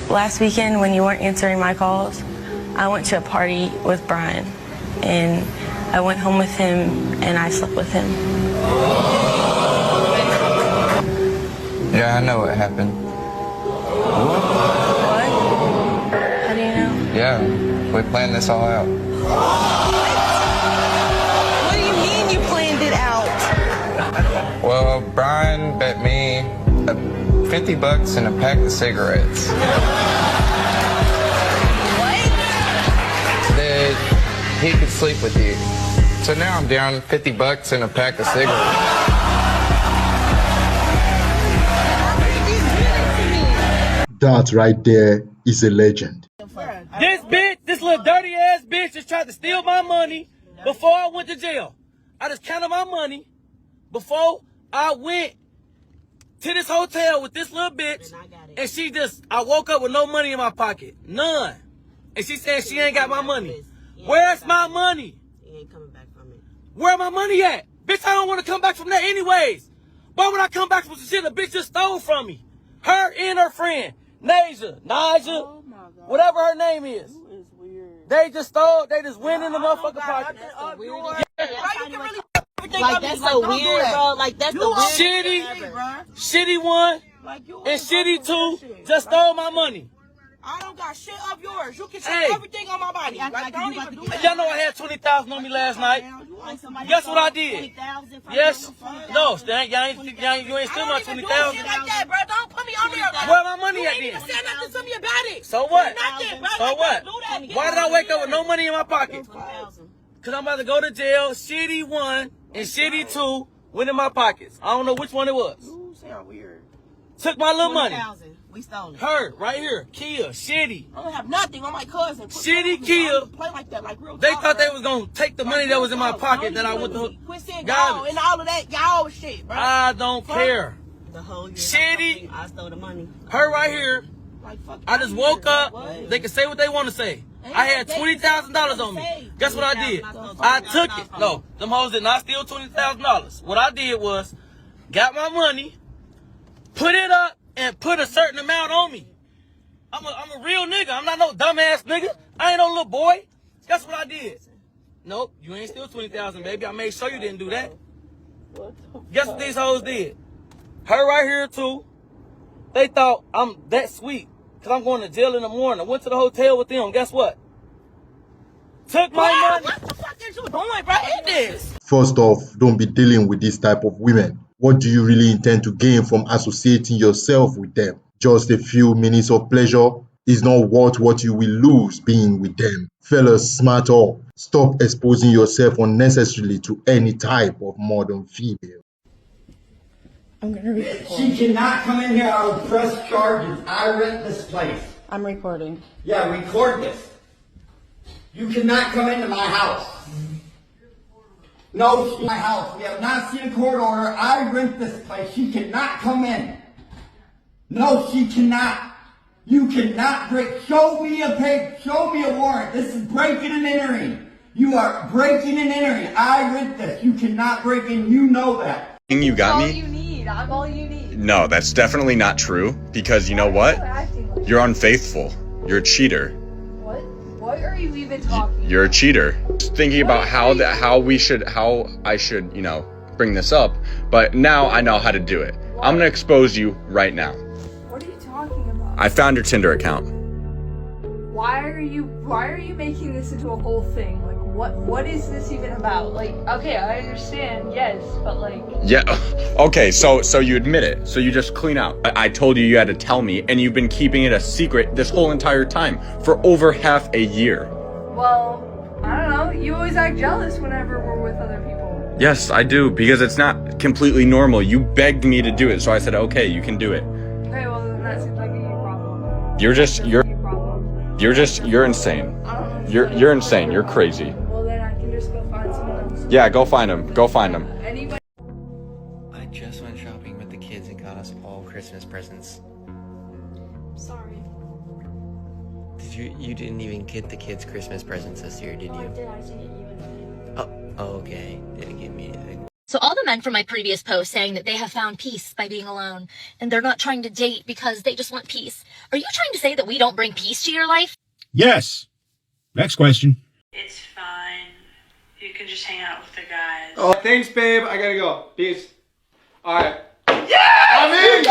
Last weekend when you weren't answering my calls, I went to a party with Brian, and I went home with him and I slept with him. Yeah, I know what happened. What? How do you know? Yeah, we planned this all out. What do you mean you planned it out? Well, Brian bet me $50 and a pack of cigarettes. What? That he could sleep with you. So now I'm down $50 and a pack of cigarettes. That right there is a legend. This bitch, this little dirty ass bitch just tried to steal my money before I went to jail. I just counted my money before I went to this hotel with this little bitch, and I woke up with no money in my pocket. None. And she said she ain't got my money. Where's my money? You ain't coming back from it. Where my money at? Bitch, I don't want to come back from that anyways. Why would I come back from some shit a bitch just stole from me? Her and her friend, Naja, whatever her name is. They just stole, they just went in the motherfucking pocket. Like, that's so weird, bro. Like, that's the weirdest Shitty one, and shitty two just stole my money. I don't got shit of yours. You can see everything on my body. Like, don't even do that. Y'all know I had 20,000 on me last night. Guess what I did? Yes. No, you ain't still my 20,000. Like that, bro. Don't put me on there. Where my money at then? You ain't even said nothing to me about it. So what? Nothing, bro. So what? Why did I wake up with no money in my pocket? Because I'm about to go to jail. Shitty one and shitty two went in my pockets. I don't know which one it was. You sound weird. Took my little money. We stole it. Her, right here. Kia, shitty. I don't have nothing on my cousin. Shitty Kia. Play like that, like real They talk, thought bro. they was going to take the money that was in my pocket that I went to. Quit saying y'all garbage. and all of that y'all shit, bro. I don't care. The whole year. Shitty. I stole the money. Her right here. Like, fuck I just woke up. What? They can say what they want to say. I had $20,000 on me. Guess what I did? I took it. No, them hoes did not steal $20,000. What I did was got my money, put it up, and put a certain amount on me. I'm a real nigga. I'm not no dumbass nigga. I ain't no little boy. Guess what I did? Nope, you ain't steal 20,000, baby. I made sure you didn't do that. Guess what these hoes did? Her right here too. They thought I'm that sweet because I'm going to jail in the morning. I went to the hotel with them. Guess what? Took my money. What the fuck is you doing, bro? Eat this. First off, don't be dealing with this type of women. What do you really intend to gain from associating yourself with them? Just a few minutes of pleasure is not worth what you will lose being with them. Fellas, smart up. Stop exposing yourself unnecessarily to any type of modern female. I'm gonna record. She cannot come in here. I will press charges. I rent this place. I'm recording. Yeah, record this. You cannot come into my house. No, my house. We have not seen a court order. I rent this place. She cannot come in. No, she cannot. You cannot break. Show me a paper. Show me a warrant. This is breaking and entering. You are breaking and entering. I rent this. You cannot break in. You know that. You got me? All you need. I'm all you need. No, that's definitely not true, because you know what? You're unfaithful. You're a cheater. What are you even talking You're a cheater. Just thinking about how I should, bring this up, but now I know how to do it. I'm gonna expose you right now. What are you talking about? I found your Tinder account. Why are you making this into a whole thing? Like, what is this even about? Like, okay, I understand, yes, but like... Yeah, okay, so you admit it. So you just clean out. I told you had to tell me, and you've been keeping it a secret this whole entire time for over half a year. Well, I don't know. You always act jealous whenever we're with other people. Yes, I do, because it's not completely normal. You begged me to do it, so I said, okay, you can do it. Okay, well, then that seems like a you problem. You're insane. You're insane. You're crazy. Well, then I can just go find someone else. Yeah, go find him. Go find him. Anyway. I just went shopping with the kids and got us all Christmas presents. Sorry. You didn't even get the kids Christmas presents this year, did you? Oh, I did. I didn't get you anything. Oh, okay. Didn't give me anything. So all the men from my previous post saying that they have found peace by being alone and they're not trying to date because they just want peace. Are you trying to say that we don't bring peace to your life? Yes. Next question. It's fine. You can just hang out with the guys. Oh, thanks, babe. I gotta go. Peace. All right. Yeah! I'm in.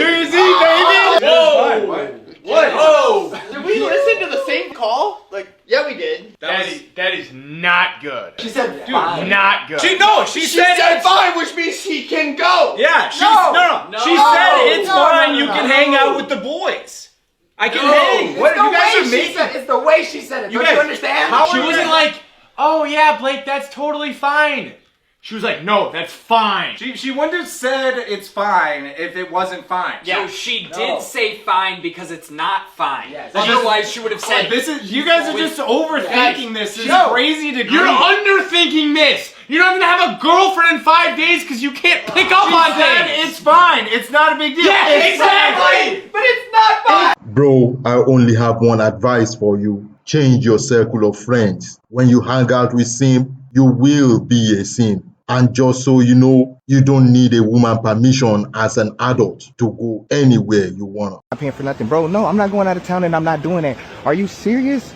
New Year's Eve, baby. Whoa! What? Whoa! Did we listen to the same call? Like, yeah, we did. That is not good. She said, dude, fine. not good. She said fine, which means she can go. Yeah, she said it's fine. You can hang out with the boys. I can hang. What you guys are making? It's the way she said it. Don't you understand? She wasn't like, oh yeah, Blake, that's totally fine. She was like, no, that's fine. She wouldn't have said it's fine if it wasn't fine. Yeah, so she did say fine because it's not fine. Yes. Otherwise, she would have said. You guys are just overthinking this. It's crazy to. You're underthinking this. You're not gonna have a girlfriend in 5 days because you can't pick up on things. It's fine. It's not a big deal. Yeah, exactly. But it's not fine. Bro, I only have one advice for you. Change your circle of friends. When you hang out with Sim, you will be a Sim. And just so you know, you don't need a woman permission as an adult to go anywhere you wanna. I'm paying for nothing, bro. No, I'm not going out of town and I'm not doing that. Are you serious?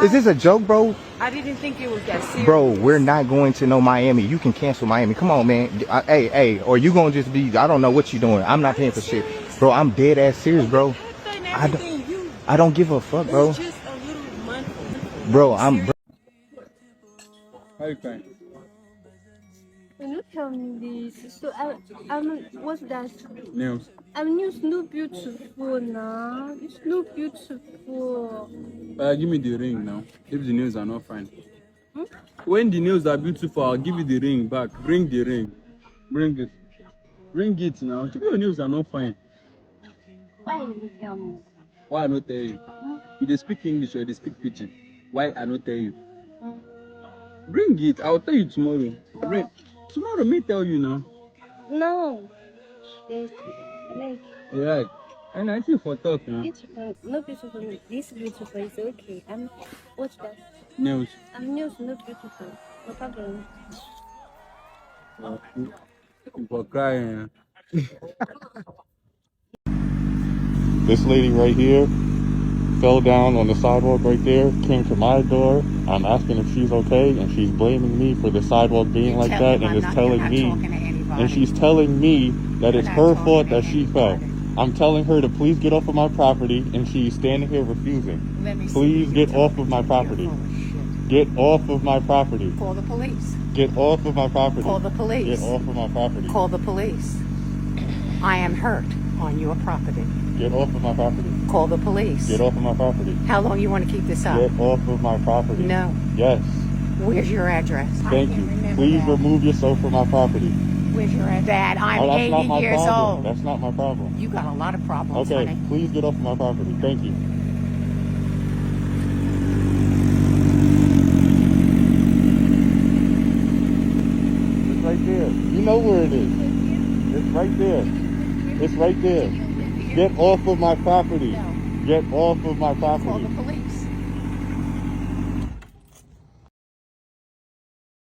Is this a joke, bro? I didn't think it was that serious. Bro, we're not going to no Miami. You can cancel Miami. Come on, man. Hey, or you gonna just be, I don't know what you're doing. I'm not paying for shit. Bro, I'm dead ass serious, bro. I don't give a fuck, bro. It's just a little money. Bro, I'm... How you paying? Can you tell me this? So what's that? News. News not beautiful now. It's not beautiful. Give me the ring now. If the nails are not fine. When the nails are beautiful, I'll give you the ring back. Bring the ring. Bring it. Bring it now. If your nails are not fine. Why did you tell me? Why I not tell you? You dey speak English or you dey speak Pidgin? Why I not tell you? Bring it. I'll tell you tomorrow. Bring. Tomorrow, me tell you now. No. Right. And I think for talk now. Beautiful. Not beautiful. This beautiful is okay. What's that? Nails. Nails not beautiful. No problem. For crying. This lady right here fell down on the sidewalk right there, came to my door. I'm asking if she's okay, and she's blaming me for the sidewalk being like that, and is telling me, and she's telling me that it's her fault that she fell. I'm telling her to please get off of my property, and she's standing here refusing. Please get off of my property. Get off of my property. Call the police. Get off of my property. Call the police. Get off of my property. Call the police. I am hurt on your property. Get off of my property. Call the police. Get off of my property. How long you want to keep this up? Get off of my property. No. Yes. Where's your address? Thank you. Please remove yourself from my property. Where's your address? Dad, I'm Oh, that's 80 not my years problem. old. That's not my problem. You got a lot of problems, Okay, honey. please get off of my property. Thank you. It's right there. You know where it is. It's right there. It's right there. Get off of my property. Get off of my property.